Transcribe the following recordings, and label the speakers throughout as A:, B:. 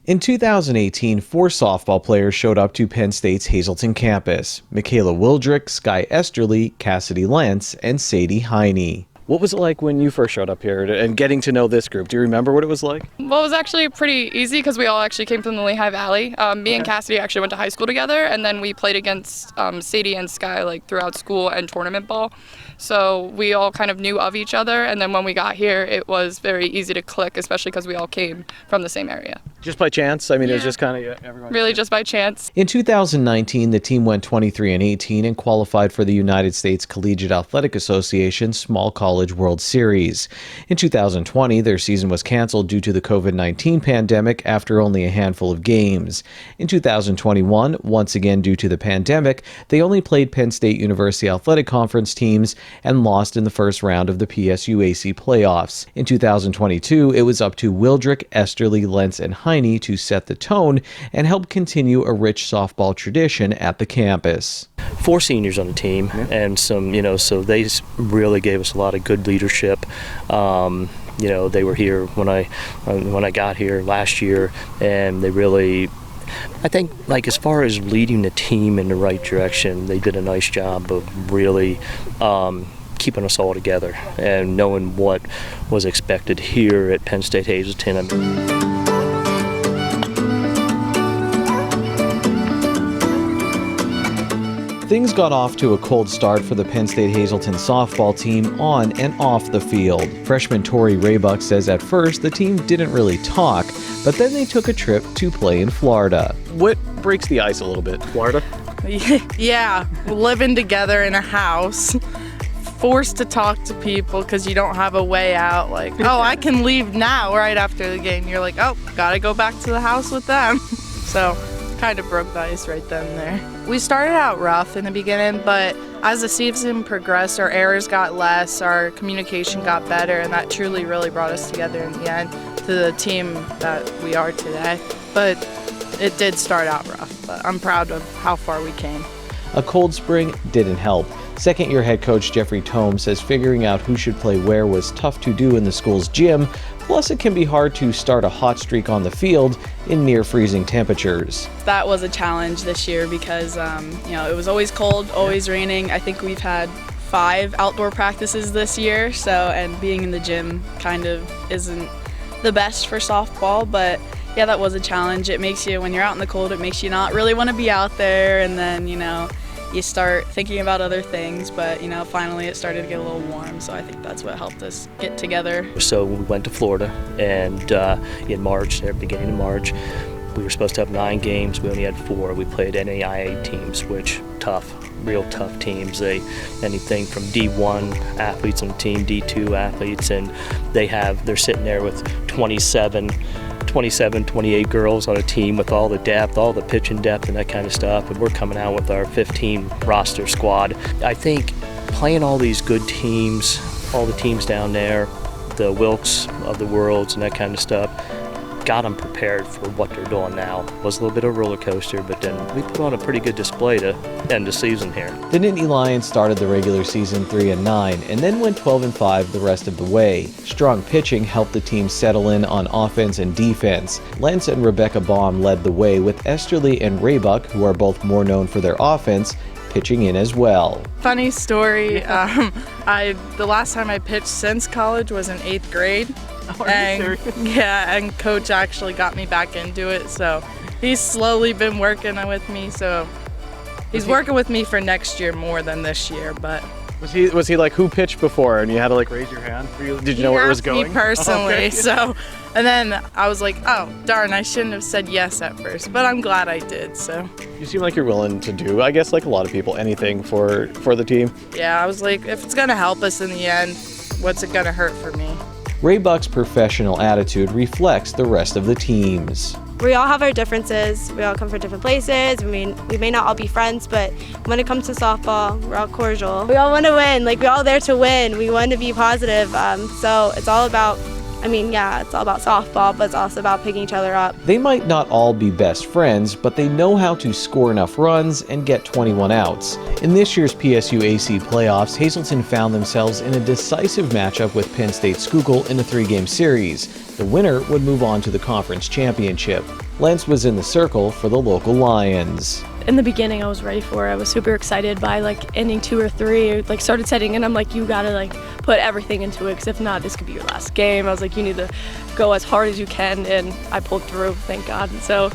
A: In 2018, 4 softball players showed up to Penn State's Hazleton campus: Michaela Wildrick, Sky Esterly, Cassidy Lentz, and Sadie Heine. What was it like when you first showed up here and getting to know this group? Do you remember what it was like?
B: Well, it was actually pretty easy because we all actually came from the Lehigh Valley. Me and Cassidy actually went to high school together, and then we played against Sadie and Sky throughout school and tournament ball. So we all kind of knew of each other, and then when we got here, it was very easy to click, especially because we all came from the same area.
A: Just by chance? I mean, It was just kind of everyone.
B: Really just by chance.
A: In 2019, the team went 23-18 and qualified for the United States Collegiate Athletic Association Small College World Series. In 2020, their season was canceled due to the COVID-19 pandemic after only a handful of games. In 2021, once again due to the pandemic, they only played Penn State University Athletic Conference teams and lost in the first round of the PSU AC playoffs. In 2022, it was up to Wildrick, Esterly, Lentz, and Heine to set the tone and help continue a rich softball tradition at the campus.
C: 4 seniors on the team, and some, so they really gave us a lot of good leadership. They were here when I got here last year, and they really, I think, as far as leading the team in the right direction, they did a nice job of really keeping us all together and knowing what was expected here at Penn State Hazleton.
A: Things got off to a cold start for the Penn State Hazleton softball team on and off the field. Freshman Tori Raybuck says at first the team didn't really talk, but then they took a trip to play in Florida. What breaks the ice a little bit? Florida?
D: Yeah, living together in a house, forced to talk to people because you don't have a way out. Oh, I can leave now right after the game. You're like, oh, gotta go back to the house with them. So kind of broke the ice right then and there. We started out rough in the beginning, but as the season progressed, our errors got less, our communication got better, and that truly really brought us together in the end to the team that we are today. But it did start out rough, but I'm proud of how far we came.
A: A cold spring didn't help. Second-year head coach Jeffrey Tome says figuring out who should play where was tough to do in the school's gym, plus it can be hard to start a hot streak on the field in near-freezing temperatures.
E: That was a challenge this year because, it was always cold, always raining. I think we've had 5 outdoor practices this year, and being in the gym kind of isn't the best for softball, but yeah, that was a challenge. It makes you, when you're out in the cold, it makes you not really want to be out there, and then, you start thinking about other things, but finally it started to get a little warm, so I think that's what helped us get together.
C: So we went to Florida, and in March, beginning of March, we were supposed to have 9 games. We only had 4. We played NAIA teams, which real tough teams. Anything from D1 athletes on the team, D2 athletes, and they're sitting there with 27, 28 girls on a team with all the depth, all the pitching depth and that kind of stuff, and we're coming out with our 15 roster squad. I think playing all these good teams, all the teams down there, the Wilkes of the worlds and that kind of stuff, got them prepared for what they're doing now. It was a little bit of a roller coaster, but then we put on a pretty good display to end the season here.
A: The Nittany Lions started the regular season 3-9 and then went 12-5 the rest of the way. Strong pitching helped the team settle in on offense and defense. Lentz and Rebecca Baum led the way, with Esterly and Raybuck, who are both more known for their offense, pitching in as well.
D: Funny story, the last time I pitched since college was in 8th grade. And coach actually got me back into it, so he's slowly been working with me, so he's working with me for next year more than this year. But
A: was he like, who pitched before, and you had to raise your hand? Did you know where it was going?
D: He asked me personally, okay. So, and then I was like, oh darn, I shouldn't have said yes at first, but I'm glad I did. So
A: you seem like you're willing to do, I guess, like a lot of people, anything for the team.
D: Yeah, I was like, if it's gonna help us in the end, what's it gonna hurt for me?
A: Raybuck's professional attitude reflects the rest of the teams.
F: We all have our differences. We all come from different places. We may not all be friends, but when it comes to softball, we're all cordial. We all want to win. We're all there to win. We want to be positive. So it's all about I mean, yeah, it's all about softball, but it's also about picking each other up.
A: They might not all be best friends, but they know how to score enough runs and get 21 outs. In this year's PSU AC playoffs, Hazleton found themselves in a decisive matchup with Penn State Schuylkill in a 3-game series. The winner would move on to the conference championship. Lentz was in the circle for the local Lions.
G: In the beginning, I was ready for it. I was super excited by inning 2 or 3. Started setting in. I'm like, you gotta put everything into it, because if not, this could be your last game. I was like, you need to go as hard as you can, and I pulled through, thank God. And so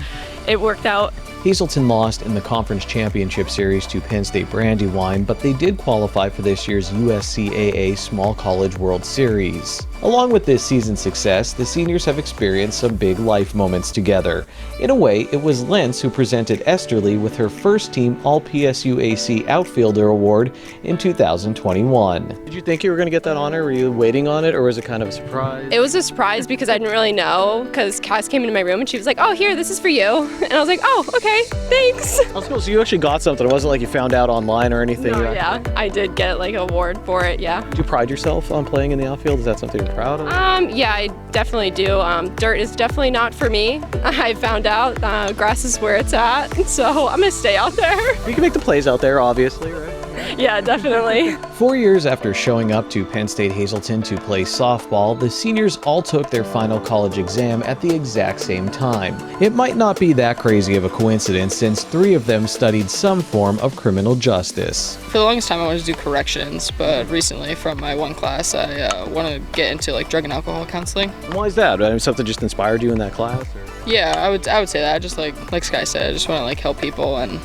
G: it worked out.
A: Hazleton lost in the conference championship series to Penn State Brandywine, but they did qualify for this year's USCAA Small College World Series. Along with this season's success, the seniors have experienced some big life moments together. In a way, it was Lentz who presented Esterly with her first team All-PSU AC Outfielder Award in 2021. Did you think you were going to get that honor? Were you waiting on it, or was it kind of a surprise?
H: It was a surprise because I didn't really know, because Cass came into my room and she was like, oh, here, this is for you. And I was like, oh, okay, thanks.
A: Oh, cool. So you actually got something. It wasn't like you found out online or anything?
H: No, yeah, I did get an award for it, yeah.
A: Do you pride yourself on playing in the outfield? Is that something you're proud of?
H: Yeah, I definitely do. Dirt is definitely not for me. I found out grass is where it's at, so I'm gonna stay out there.
A: You can make the plays out there, obviously, right?
H: Yeah, definitely.
A: 4 years after showing up to Penn State Hazleton to play softball, the seniors all took their final college exam at the exact same time. It might not be that crazy of a coincidence, since 3 of them studied some form of criminal justice.
I: For the longest time I wanted to do corrections, but recently from my one class I want to get into drug and alcohol counseling.
A: Why is that? I mean, something just inspired you in that class? Or?
I: Yeah, I would say that. Just like Sky said, I just want to help people, and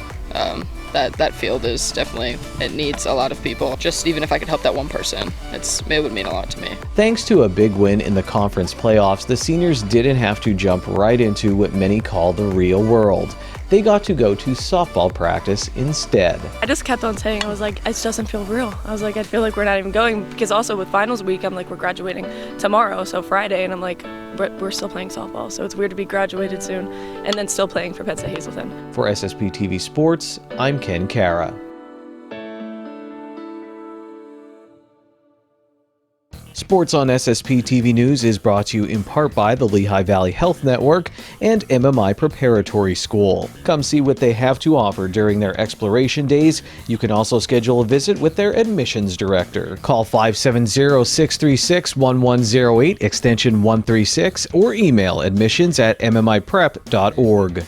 I: that field is definitely, it needs a lot of people. Just even if I could help that one person, it would mean a lot to me.
A: Thanks to a big win in the conference playoffs, the seniors didn't have to jump right into what many call the real world. They got to go to softball practice instead.
G: I just kept on saying, I was like, it just doesn't feel real. I was like, I feel like we're not even going, because also with finals week, I'm like, we're graduating tomorrow, so Friday, and I'm like, we're still playing softball, so it's weird to be graduated soon and then still playing for Penn State Hazleton.
A: For SSPTV Sports, I'm Ken Cara. Sports on SSPTV News is brought to you in part by the Lehigh Valley Health Network and MMI Preparatory School. Come see what they have to offer during their exploration days. You can also schedule a visit with their admissions director. Call 570-636-1108, extension 136, or email admissions@mmiprep.org.